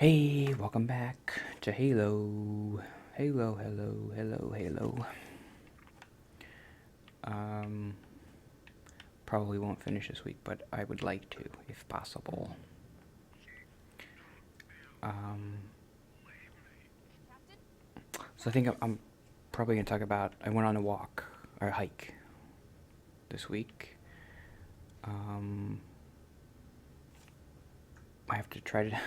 Hey, welcome back to Halo. Halo, hello, hello, Halo. Um, Probably won't finish this week, but I would like to, if possible. Um, so I think I'm probably gonna talk about. I went on a walk or a hike this week. Um, I have to try to.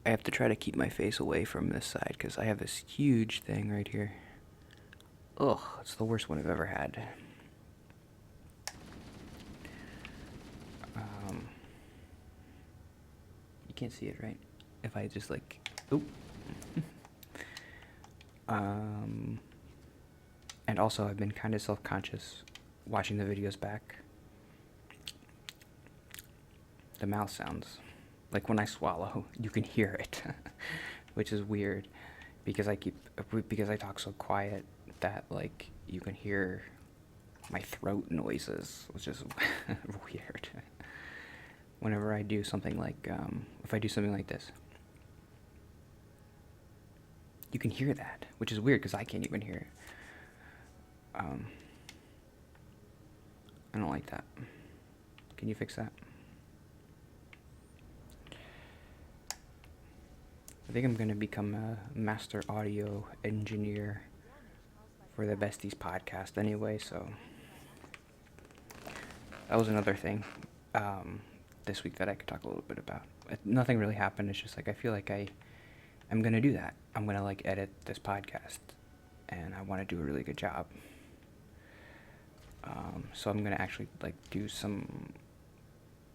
I have to try to keep my face away from this side because I have this huge thing right here. Ugh, it's the worst one I've ever had. You can't see it, right? If I just like, oop. And also I've been kind of self-conscious watching the videos back. The mouth sounds like when I swallow, you can hear it, which is weird because I talk so quiet that like you can hear my throat noises, which is weird. Whenever I do something like, if I do something like this, you can hear that, which is weird because I can't even hear it. I don't like that. Can you fix that? I think I'm going to become a master audio engineer for the Besties podcast anyway, so that was another thing this week that I could talk a little bit about. Nothing really happened. It's just like I feel like I'm going to do that. I'm going to like edit this podcast, and I want to do a really good job. So I'm going to actually like I'm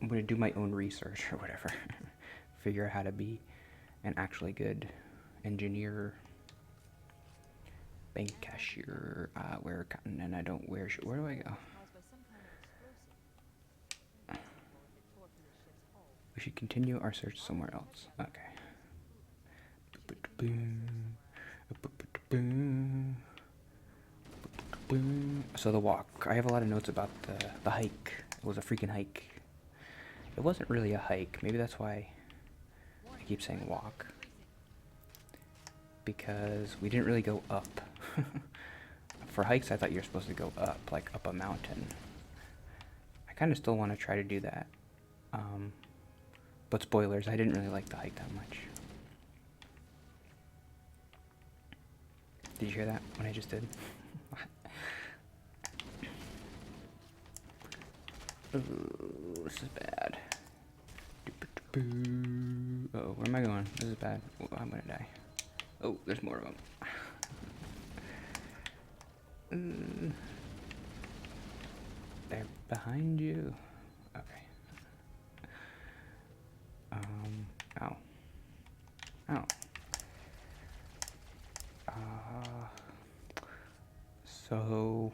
going to do my own research or whatever. Figure out how to be an actually good engineer, bank cashier, wear cotton, and I don't wear where do I go? We should continue our search somewhere else. Okay. So the walk. I have a lot of notes about the hike. It was a freaking hike. It wasn't really a hike. Maybe that's why I keep saying walk. Because we didn't really go up. For hikes, I thought you were supposed to go up, like up a mountain. I kind of still want to try to do that. But spoilers, I didn't really like the hike that much. Did you hear that, what I just did? Ooh, this is bad. Oh, where am I going? This is bad. Oh, I'm gonna die. Oh, there's more of them. They're behind you. Okay. Ow. Ow. So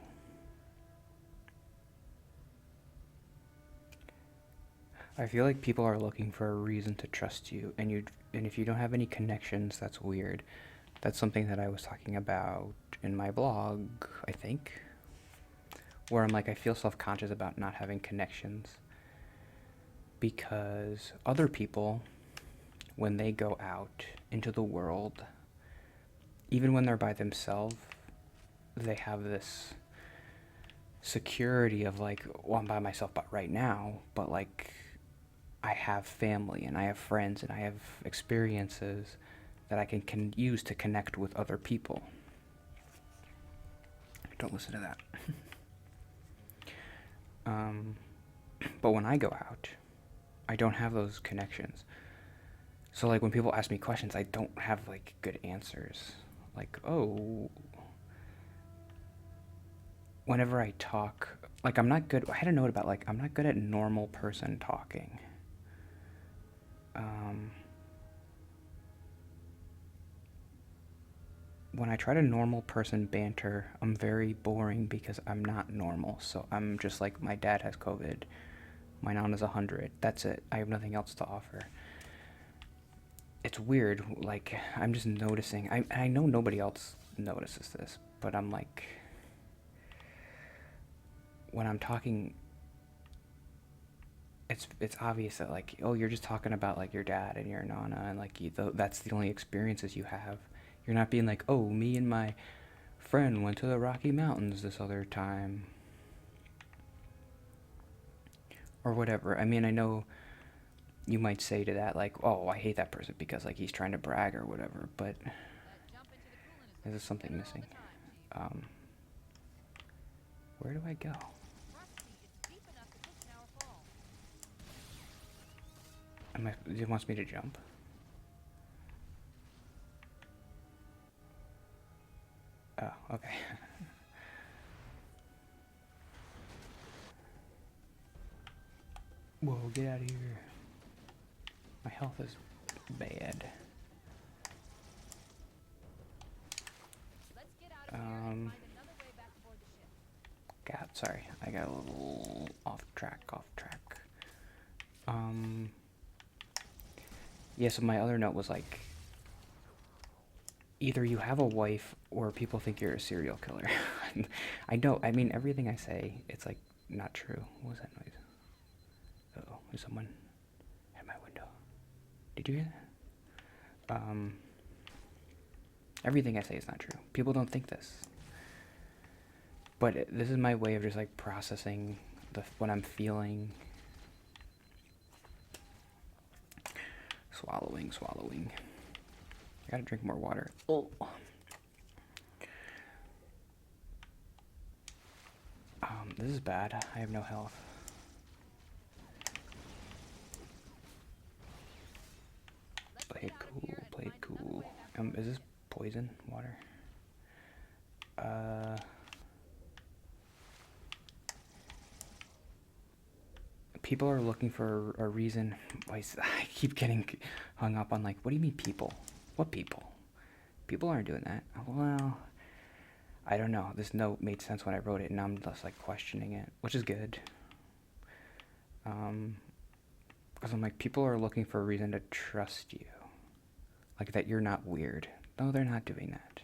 I feel like people are looking for a reason to trust you, and if you don't have any connections, that's weird. That's something that I was talking about in my blog, I think, where I'm like, I feel self-conscious about not having connections because other people, when they go out into the world, even when they're by themselves, they have this security of like, well, I'm by myself but right now, but like I have family and I have friends and I have experiences that I can use to connect with other people. Don't listen to that. But when I go out, I don't have those connections. So like when people ask me questions, I don't have like good answers. Like, oh, whenever I talk, like I'm not good. I had a note about like I'm not good at normal person talking. When I try to normal person banter, I'm very boring because I'm not normal. So I'm just like, my dad has COVID. My Nana's 100. That's it. I have nothing else to offer. It's weird. Like, I'm just noticing. I know nobody else notices this, but I'm like, when I'm talking, it's obvious that like, oh, you're just talking about like your dad and your nana, and like that's the only experiences you have. You're not being like, oh, me and my friend went to the Rocky Mountains this other time, or whatever. I mean, I know you might say to that like, oh, I hate that person because like he's trying to brag or whatever, but there's something missing. Um, where do I go? It wants me to jump. Oh, okay. Whoa, get out of here. My health is bad. God, sorry. I got a little off track. Yeah, so my other note was like, either you have a wife or people think you're a serial killer. I know, I mean, everything I say, it's like not true. What was that noise? Uh-oh, there's someone at my window. Did you hear that? Everything I say is not true. People don't think this. But this is my way of just like processing what I'm feeling. Swallowing. I gotta drink more water. Oh. This is bad. I have no health. Play it cool. Is this poison water? People are looking for a reason. I keep getting hung up on like, what do you mean people? What people? People aren't doing that. Well, I don't know. This note made sense when I wrote it, and I'm just like questioning it, which is good. Because I'm like, people are looking for a reason to trust you, like that you're not weird. No, they're not doing that.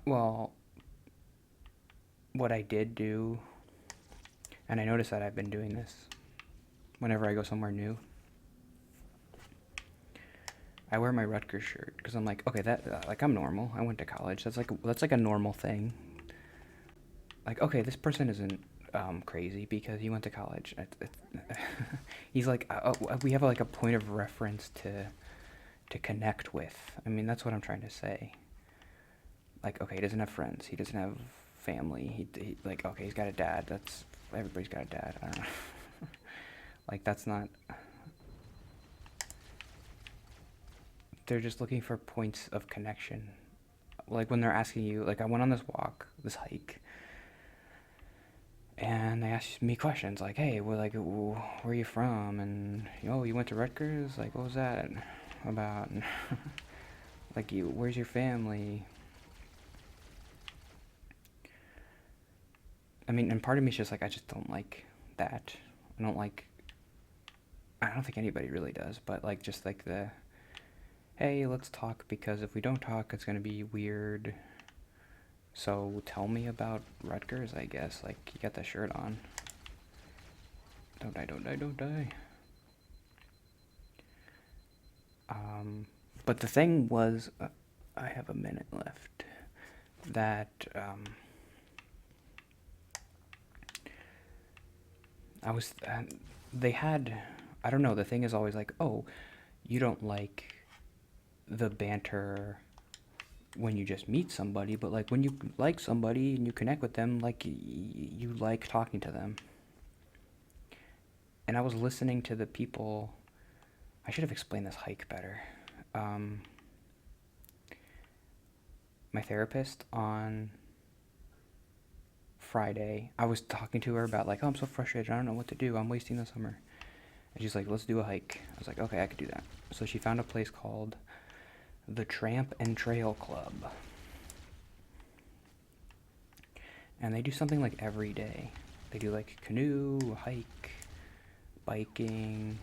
Well, what I did do, and I noticed that I've been doing this whenever I go somewhere new, I wear my Rutgers shirt because I'm like, okay, that like I'm normal. I went to college. That's like a normal thing. Like, okay, this person isn't crazy because he went to college. He's like, we have like a point of reference to connect with. I mean, that's what I'm trying to say. Like, okay, he doesn't have friends. He doesn't have family. He like, okay, he's got a dad. Everybody's got a dad. I don't know. Like, that's not. They're just looking for points of connection. Like when they're asking you, like I went on this hike, and they asked me questions like, hey, well, like, where are you from? And, oh, you went to Rutgers? Like, what was that about? And like, where's your family? I mean, and part of me is just like, I just don't like that. I don't think anybody really does, but like, just like hey, let's talk, because if we don't talk, it's gonna be weird. So tell me about Rutgers, I guess. Like, you got that shirt on. Don't die. But the thing was, I have a minute left, that, they had, I don't know, the thing is always like, oh, you don't like the banter when you just meet somebody, but like when you like somebody and you connect with them, like you like talking to them. And I was listening to the people. I should have explained this hike better. My therapist on Friday, I was talking to her about like, oh, I'm so frustrated, I don't know what to do, I'm wasting the summer. And she's like, let's do a hike. I was like, okay, I could do that. So she found a place called the Tramp and Trail Club. And they do something like every day. They do like canoe, hike, biking,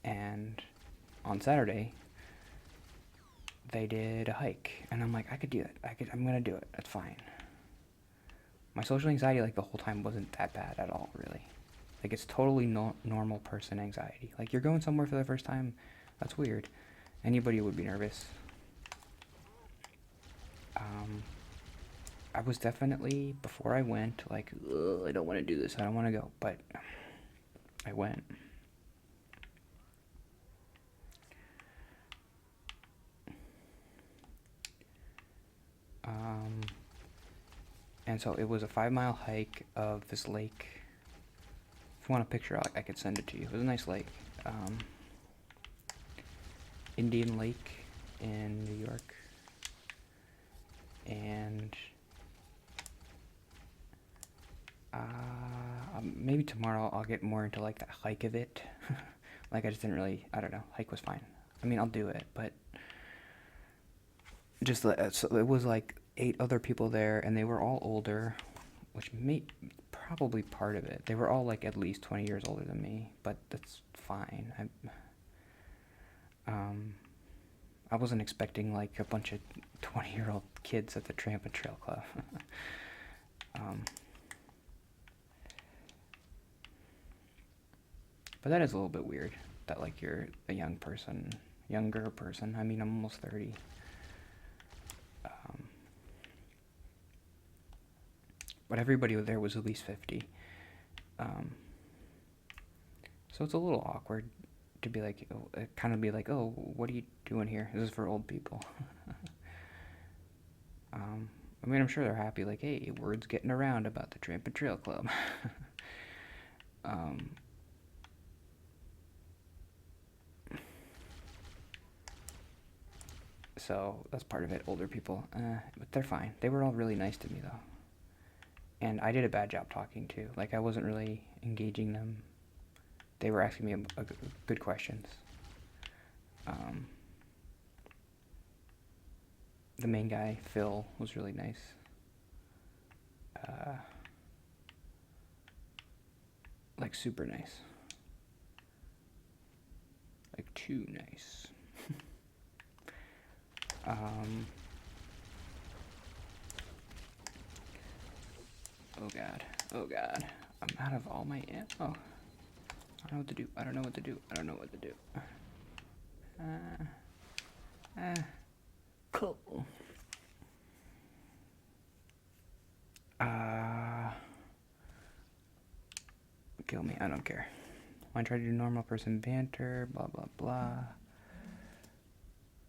and on Saturday, they did a hike, and I'm like, I could do it. I'm gonna do it. That's fine. My social anxiety, like, the whole time wasn't that bad at all, really. Like, it's totally normal person anxiety. Like, you're going somewhere for the first time. That's weird. Anybody would be nervous. Um, I was definitely, before I went, like, ugh, I don't want to do this. I don't want to go. But I went. And so it was a 5-mile hike of this lake. If you want a picture, I could send it to you. It was a nice lake. Indian Lake in New York. And maybe tomorrow I'll get more into, like, the hike of it. Like, I just didn't really, I don't know, hike was fine. I mean, I'll do it, but just, so it was like 8 other people there, and they were all older, which may probably part of it. They were all, like, at least 20 years older than me, but that's fine. I wasn't expecting, like, a bunch of 20-year-old kids at the Tramp and Trail Club. But that is a little bit weird, that, like, you're a younger person. I mean, I'm almost 30. But everybody there was at least 50. So it's a little awkward to be like, kind of be like, oh, what are you doing here? This is for old people. I mean, I'm sure they're happy, like, hey, word's getting around about the Tramp and Trail Club. So that's part of it, older people. But they're fine. They were all really nice to me, though. And I did a bad job talking, too. Like, I wasn't really engaging them. They were asking me good questions. The main guy, Phil, was really nice. Like, super nice. Like, too nice. Oh god. Oh god. I'm out of all my ammo. I don't know what to do. I don't know what to do. I don't know what to do. Cool. Kill me. I don't care. I try to do normal person banter. Blah blah blah.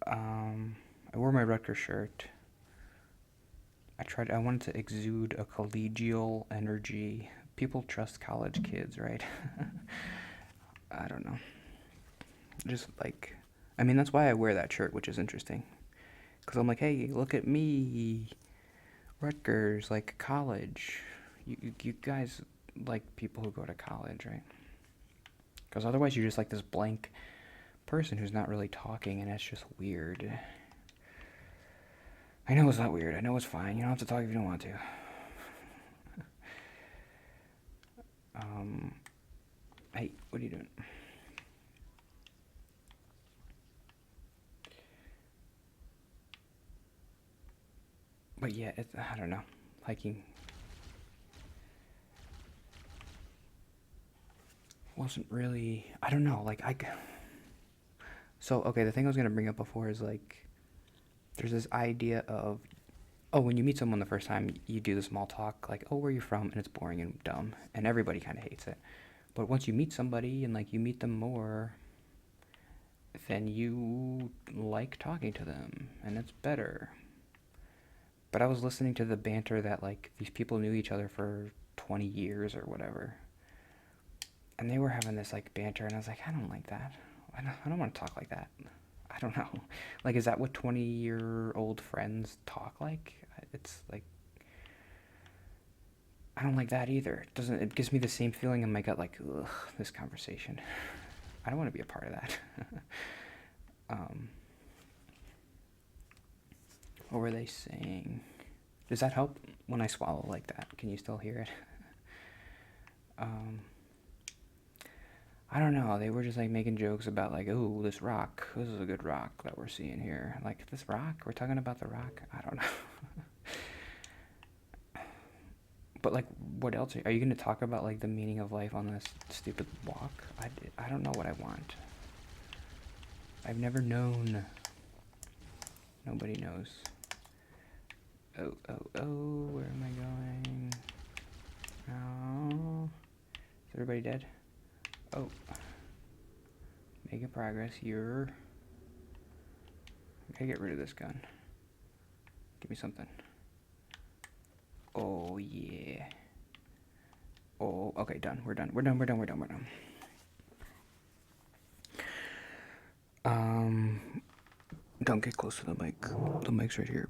I wore my Rutgers shirt. I wanted to exude a collegial energy. People trust college kids, right? I don't know. Just like, I mean, that's why I wear that shirt, which is interesting. Because I'm like, hey, look at me. Rutgers, like, college. You guys like people who go to college, right? Because otherwise you're just like this blank person who's not really talking, and that's just weird. I know it's not weird. I know it's fine. You don't have to talk if you don't want to. Hey, what are you doing? But yeah, I don't know. Hiking wasn't really, I don't know, like, so, okay, the thing I was going to bring up before is, like, there's this idea of, oh, when you meet someone the first time, you do the small talk, like, oh, where are you from? And it's boring and dumb, and everybody kind of hates it. But once you meet somebody and, like, you meet them more, then you like talking to them, and it's better. But I was listening to the banter that, like, these people knew each other for 20 years or whatever. And they were having this, like, banter, and I was like, I don't like that. I don't want to talk like that. I don't know. Like, is that what 20-year-old friends talk like? It's like, I don't like that either. It gives me the same feeling in my gut, like, ugh, this conversation. I don't want to be a part of that. What were they saying? Does that help when I swallow like that? Can you still hear it? I don't know. They were just like making jokes about like, oh, this rock. This is a good rock that we're seeing here. Like this rock. We're talking about the rock. I don't know. But like, what else are you going to talk about? Like the meaning of life on this stupid walk? I don't know what I want. I've never known. Nobody knows. Oh, oh, oh, where am I going? Oh, is everybody dead? Oh, making progress here. I gotta get rid of this gun. Give me something. Oh, yeah. Oh, okay, done. We're done. We're done. We're done. We're done. We're done. Don't get close to the mic. The mic's right here.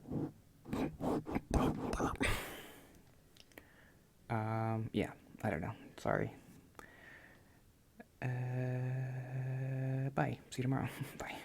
Yeah, I don't know. Sorry. Bye. See you tomorrow. Bye.